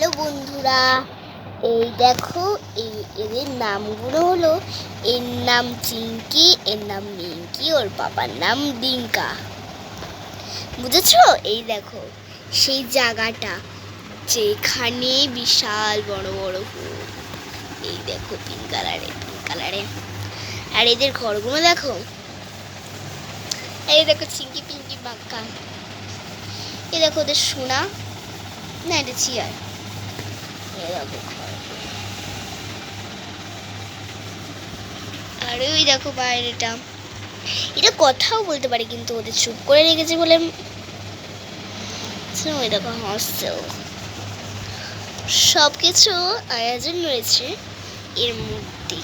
Hello বন্ধুরা, এই দেখো এদের নামগুলো হলো, এর নাম চিঙ্কি, এর নাম মিঙ্কি, ওর বাবার নাম ডিঙ্কা। বুঝেছো? এই দেখো সেই জায়গাটা যেখানে বিশাল বড় বড় ফুল। এই দেখো পিঙ্ক কালারে। আর এদের ঘরগুলো দেখো। এই দেখো চিঙ্কি পিঙ্কি বাক্কা। এই দেখো ওদের সোনা না, এটা চেয়ার। আর ওই দেখো বাইরেটা, এটা কথাও বলতে পারে কিন্তু ওদের চুপ করে রেখেছে বলে। ওই দেখো হস্টেল, সবকিছু আয়োজন রয়েছে এর মধ্যে।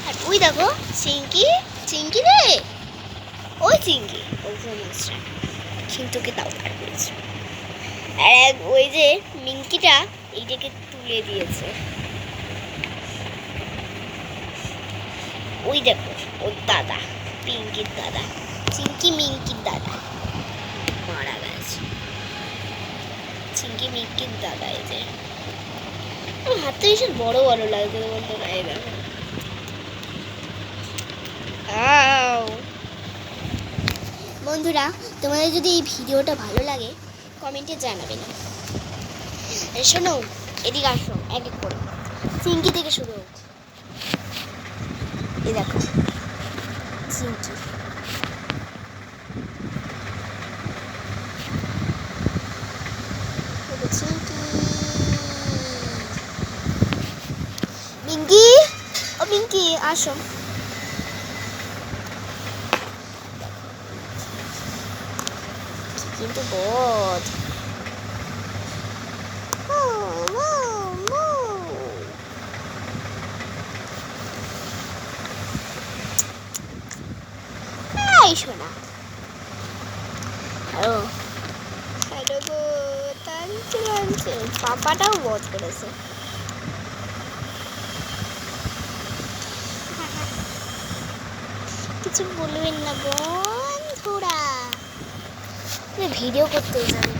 আর ওই দেখো চিঙ্কি রে, ওই চিঙ্কি কিন্তু ওকে তাও পার করেছে। আর ওই যে মিঙ্কিটা এইটাকে তুলে দিয়েছে। ওই দেখো ওর দাদা, পিঙ্কির দাদা, চিঙ্কি মিঙ্কির দাদা মারা গেছে। চিঙ্কি মিঙ্কির দাদা। এই যে হাতটা ভীষণ বড় বড় লাগছে বন্ধুরা। এই দেখো বন্ধুরা, তোমাদের যদি এই ভিডিওটা ভালো লাগে কমেন্টে জানাবেন। শোনো, এদিকে আসো, এক এক করে চিঙ্কি থেকে শুরু হোক। এই দেখো চিঙ্কি, মিঙ্কি, ও মিঙ্কি আসো। কিন্তু বদ শোনা। হ্যালো হ্যালো গো, টানছে পাপাটাও বধ করেছে। কিছু বলবেন না বন্ধুরা, ভিডিও করতে যাবে।